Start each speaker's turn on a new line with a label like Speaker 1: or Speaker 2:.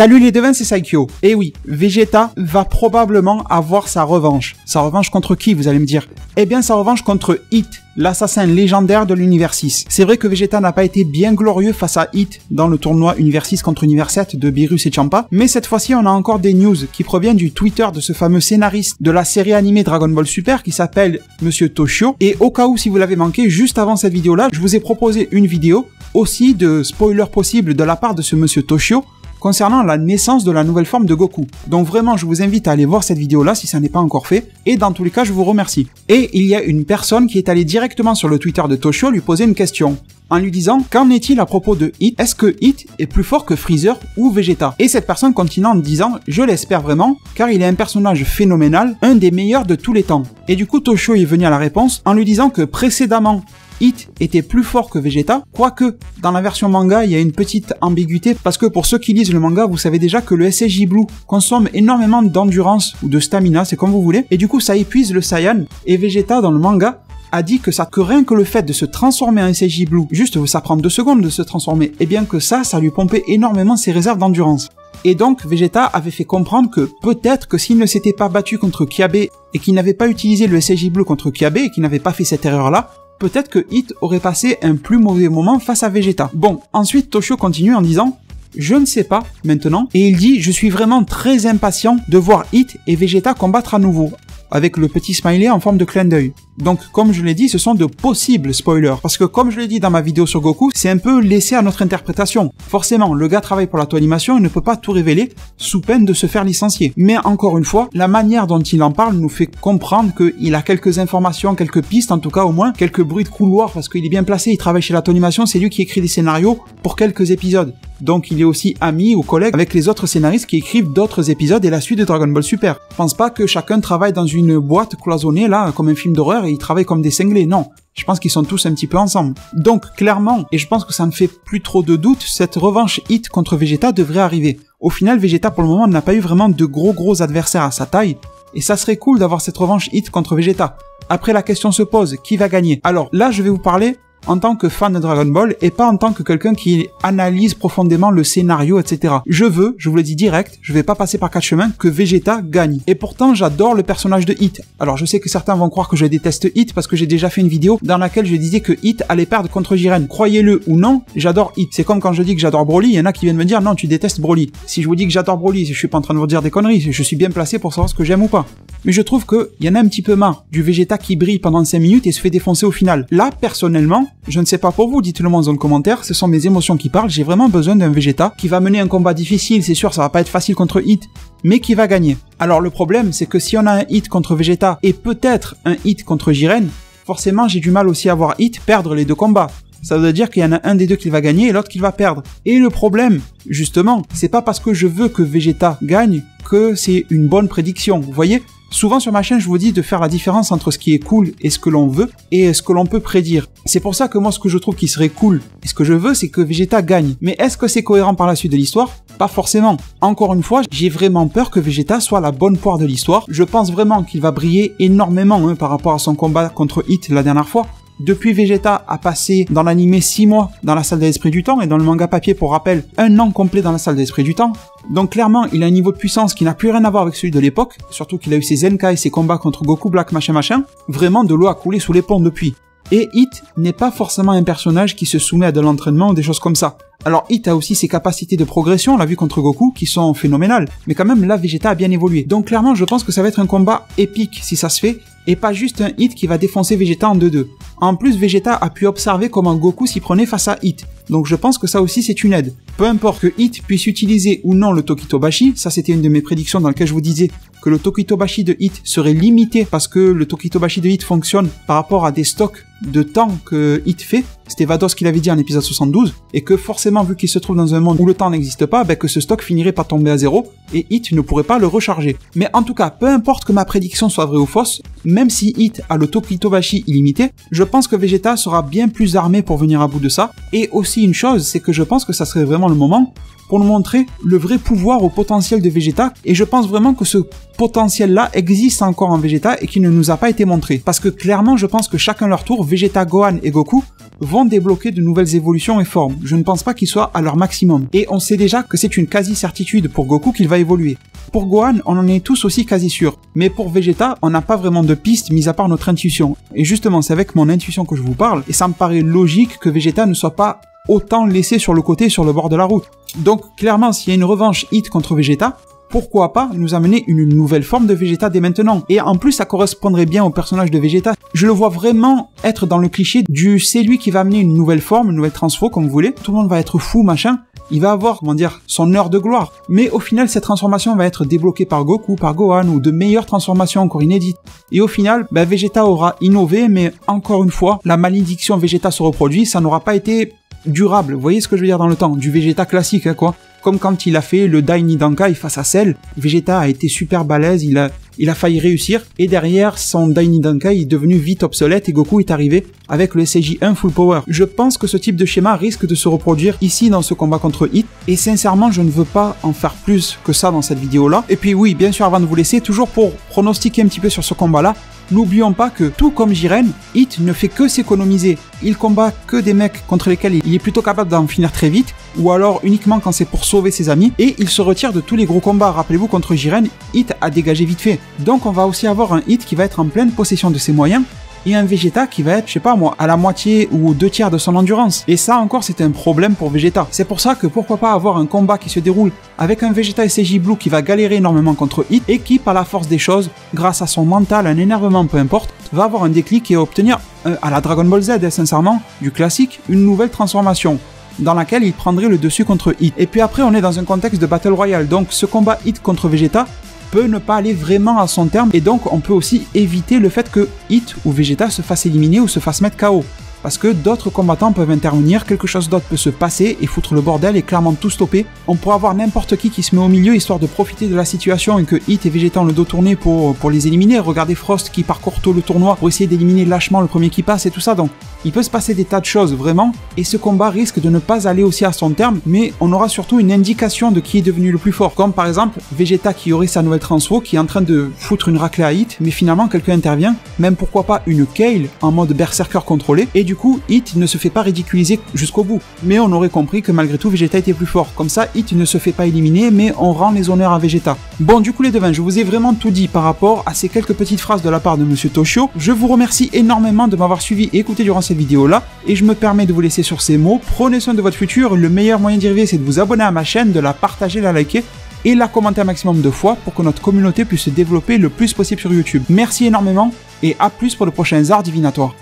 Speaker 1: Salut les devins, c'est Saikyo. Et oui, Vegeta va probablement avoir sa revanche. Sa revanche contre qui, vous allez me dire? Eh bien, sa revanche contre Hit, l'assassin légendaire de l'univers 6. C'est vrai que Vegeta n'a pas été bien glorieux face à Hit dans le tournoi univers 6 contre univers 7 de Beerus et Champa, mais cette fois-ci on a encore des news qui proviennent du Twitter de ce fameux scénariste de la série animée Dragon Ball Super qui s'appelle Monsieur Toshio, et au cas où si vous l'avez manqué, juste avant cette vidéo-là, je vous ai proposé une vidéo aussi de spoilers possibles de la part de ce Monsieur Toshio concernant la naissance de la nouvelle forme de Goku. Donc vraiment, je vous invite à aller voir cette vidéo-là si ça n'est pas encore fait, et dans tous les cas, je vous remercie. Et il y a une personne qui est allée directement sur le Twitter de Toshio lui poser une question, en lui disant « Qu'en est-il à propos de Hit? Est-ce que Hit est plus fort que Freezer ou Vegeta ?» Et cette personne continue en disant « Je l'espère vraiment, car il est un personnage phénoménal, un des meilleurs de tous les temps. » Et du coup, Toshio est venu à la réponse en lui disant que précédemment, Hit était plus fort que Vegeta, quoique dans la version manga il y a une petite ambiguïté parce que pour ceux qui lisent le manga, vous savez déjà que le SSJ Blue consomme énormément d'endurance ou de stamina, c'est comme vous voulez, et du coup ça épuise le Saiyan, et Vegeta dans le manga a dit que rien que le fait de se transformer en SSJ Blue, juste ça prend 2 secondes de se transformer, et bien que ça lui pompait énormément ses réserves d'endurance. Et donc Vegeta avait fait comprendre que peut-être que s'il ne s'était pas battu contre Kiabe et qu'il n'avait pas utilisé le SSJ Blue contre Kiabe et qu'il n'avait pas fait cette erreur-là, peut-être que Hit aurait passé un plus mauvais moment face à Vegeta. Bon, ensuite Toshio continue en disant « Je ne sais pas maintenant » et il dit « Je suis vraiment très impatient de voir Hit et Vegeta combattre à nouveau » avec le petit smiley en forme de clin d'œil. Donc comme je l'ai dit, ce sont de possibles spoilers, parce que comme je l'ai dit dans ma vidéo sur Goku, c'est un peu laissé à notre interprétation. Forcément, le gars travaille pour la animation et ne peut pas tout révéler, sous peine de se faire licencier. Mais encore une fois, la manière dont il en parle nous fait comprendre qu'il a quelques informations, quelques pistes, en tout cas au moins, quelques bruits de couloir, parce qu'il est bien placé, il travaille chez la animation, c'est lui qui écrit des scénarios pour quelques épisodes. Donc il est aussi ami ou collègue avec les autres scénaristes qui écrivent d'autres épisodes et la suite de Dragon Ball Super. Je pense pas que chacun travaille dans une boîte cloisonnée là, comme un film d'horreur, et ils travaillent comme des cinglés, non. Je pense qu'ils sont tous un petit peu ensemble. Donc clairement, et je pense que ça ne fait plus trop de doute, cette revanche Hit contre Vegeta devrait arriver. Au final, Vegeta pour le moment n'a pas eu vraiment de gros adversaires à sa taille, et ça serait cool d'avoir cette revanche Hit contre Vegeta. Après la question se pose, qui va gagner? Alors là je vais vous parler en tant que fan de Dragon Ball et pas en tant que quelqu'un qui analyse profondément le scénario, etc. Je vous le dis direct, je vais pas passer par 4 chemins, que Vegeta gagne. Et pourtant, j'adore le personnage de Hit. Alors je sais que certains vont croire que je déteste Hit parce que j'ai déjà fait une vidéo dans laquelle je disais que Hit allait perdre contre Jiren. Croyez-le ou non, j'adore Hit. C'est comme quand je dis que j'adore Broly, il y en a qui viennent me dire non, tu détestes Broly. Si je vous dis que j'adore Broly, je suis pas en train de vous dire des conneries, je suis bien placé pour savoir ce que j'aime ou pas. Mais je trouve que y en a un petit peu marre du Vegeta qui brille pendant 5 minutes et se fait défoncer au final. Là, personnellement, je ne sais pas pour vous, dites-le moi en zone commentaire, ce sont mes émotions qui parlent, j'ai vraiment besoin d'un Vegeta qui va mener un combat difficile, c'est sûr, ça va pas être facile contre Hit, mais qui va gagner. Alors le problème, c'est que si on a un Hit contre Vegeta et peut-être un Hit contre Jiren, forcément j'ai du mal aussi à voir Hit perdre les 2 combats. Ça veut dire qu'il y en a un des 2 qui va gagner et l'autre qui va perdre. Et le problème, justement, c'est pas parce que je veux que Vegeta gagne que c'est une bonne prédiction, vous voyez ? Souvent sur ma chaîne, je vous dis de faire la différence entre ce qui est cool et ce que l'on veut, et ce que l'on peut prédire. C'est pour ça que moi, ce que je trouve qui serait cool, et ce que je veux, c'est que Vegeta gagne. Mais est-ce que c'est cohérent par la suite de l'histoire? Pas forcément. Encore une fois, j'ai vraiment peur que Vegeta soit la bonne poire de l'histoire. Je pense vraiment qu'il va briller énormément par rapport à son combat contre Hit la dernière fois. Depuis, Vegeta a passé dans l'anime 6 mois dans la salle de l'esprit du temps et dans le manga papier, pour rappel, 1 an complet dans la salle de l'esprit du temps. Donc clairement, il a un niveau de puissance qui n'a plus rien à voir avec celui de l'époque, surtout qu'il a eu ses Zenkai et ses combats contre Goku Black machin. Vraiment, de l'eau a coulé sous les ponts depuis. Et Hit n'est pas forcément un personnage qui se soumet à de l'entraînement ou des choses comme ça. Alors Hit a aussi ses capacités de progression, on l'a vu contre Goku, qui sont phénoménales. Mais quand même, là, Vegeta a bien évolué. Donc clairement, je pense que ça va être un combat épique si ça se fait, et pas juste un Hit qui va défoncer Vegeta en 2-2. En plus, Vegeta a pu observer comment Goku s'y prenait face à Hit. Donc je pense que ça aussi c'est une aide. Peu importe que Hit puisse utiliser ou non le Tokitobashi, ça c'était une de mes prédictions dans laquelle je vous disais que le Tokitobashi de Hit serait limité parce que le Tokitobashi de Hit fonctionne par rapport à des stocks de temps que Hit fait. C'était Vados qui l'avait dit en épisode 72, et que forcément vu qu'il se trouve dans un monde où le temps n'existe pas, que ce stock finirait par tomber à 0, et Hit ne pourrait pas le recharger. Mais en tout cas, peu importe que ma prédiction soit vraie ou fausse, même si Hit a le Tokitobashi illimité, je pense que Vegeta sera bien plus armé pour venir à bout de ça, et aussi une chose, c'est que je pense que ça serait vraiment le moment pour nous montrer le vrai pouvoir au potentiel de Vegeta, et je pense vraiment que ce potentiel-là existe encore en Vegeta et qui ne nous a pas été montré. Parce que clairement, je pense que chacun leur tour, Vegeta, Gohan et Goku, vont débloquer de nouvelles évolutions et formes. Je ne pense pas qu'ils soient à leur maximum. Et on sait déjà que c'est une quasi-certitude pour Goku qu'il va évoluer. Pour Gohan, on en est tous aussi quasi sûrs. Mais pour Vegeta, on n'a pas vraiment de piste mis à part notre intuition. Et justement, c'est avec mon intuition que je vous parle, et ça me paraît logique que Vegeta ne soit pas autant laissé sur le côté, sur le bord de la route. Donc clairement, s'il y a une revanche Hit contre Vegeta, pourquoi pas nous amener une nouvelle forme de Vegeta dès maintenant. Et en plus, ça correspondrait bien au personnage de Vegeta. Je le vois vraiment être dans le cliché du c'est lui qui va amener une nouvelle forme, une nouvelle transfo, comme vous voulez. Tout le monde va être fou, machin. Il va avoir, comment dire, son heure de gloire. Mais au final, cette transformation va être débloquée par Goku, par Gohan, ou de meilleures transformations encore inédites. Et au final, Vegeta aura innové, mais encore une fois, la malédiction Vegeta se reproduit, ça n'aura pas été durable. Vous voyez ce que je veux dire dans le temps? Du Vegeta classique, hein, quoi. Comme quand il a fait le Dai Nidankai face à Cell, Vegeta a été super balèze, il a failli réussir, et derrière, son Dai Nidankai est devenu vite obsolète et Goku est arrivé avec le SJ1 Full Power. Je pense que ce type de schéma risque de se reproduire ici dans ce combat contre Hit, et sincèrement, je ne veux pas en faire plus que ça dans cette vidéo-là. Et puis oui, bien sûr, avant de vous laisser, toujours pour pronostiquer un petit peu sur ce combat-là, n'oublions pas que, tout comme Jiren, Hit ne fait que s'économiser. Il combat que des mecs contre lesquels il est plutôt capable d'en finir très vite, ou alors uniquement quand c'est pour sauver ses amis, et il se retire de tous les gros combats. Rappelez-vous, contre Jiren, Hit a dégagé vite fait. Donc on va aussi avoir un Hit qui va être en pleine possession de ses moyens, et un Vegeta qui va être, je sais pas moi, à la moitié ou aux 2 tiers de son endurance. Et ça encore, c'est un problème pour Vegeta. C'est pour ça que pourquoi pas avoir un combat qui se déroule avec un Vegeta SJ Blue qui va galérer énormément contre Hit, et qui, par la force des choses, grâce à son mental, un énervement, peu importe, va avoir un déclic et obtenir, à la Dragon Ball Z, sincèrement, du classique, une nouvelle transformation dans laquelle il prendrait le dessus contre Hit. Et puis après, on est dans un contexte de Battle Royale, donc ce combat Hit contre Vegeta peut ne pas aller vraiment à son terme, et donc on peut aussi éviter le fait que Hit ou Vegeta se fasse éliminer ou se fasse mettre KO. Parce que d'autres combattants peuvent intervenir, quelque chose d'autre peut se passer et foutre le bordel et clairement tout stopper. On pourrait avoir n'importe qui se met au milieu histoire de profiter de la situation et que Hit et Vegeta ont le dos tourné pour les éliminer. Regardez Frost qui parcourt tout le tournoi pour essayer d'éliminer lâchement le premier qui passe et tout ça. Donc il peut se passer des tas de choses vraiment, et ce combat risque de ne pas aller aussi à son terme, mais on aura surtout une indication de qui est devenu le plus fort. Comme par exemple Vegeta qui aurait sa nouvelle transfo, qui est en train de foutre une raclée à Hit, mais finalement quelqu'un intervient, même pourquoi pas une Kale en mode berserker contrôlé, et du coup Hit ne se fait pas ridiculiser jusqu'au bout. Mais on aurait compris que malgré tout Vegeta était plus fort. Comme ça Hit ne se fait pas éliminer, mais on rend les honneurs à Vegeta. Bon, du coup les devins, je vous ai vraiment tout dit par rapport à ces quelques petites phrases de la part de Monsieur Toshio. Je vous remercie énormément de m'avoir suivi et écouté durant cette vidéo là, et je me permets de vous laisser sur ces mots. Prenez soin de votre futur, le meilleur moyen d'y arriver c'est de vous abonner à ma chaîne, de la partager, la liker et la commenter un maximum de fois pour que notre communauté puisse se développer le plus possible sur YouTube. Merci énormément et à plus pour de prochains arts divinatoires.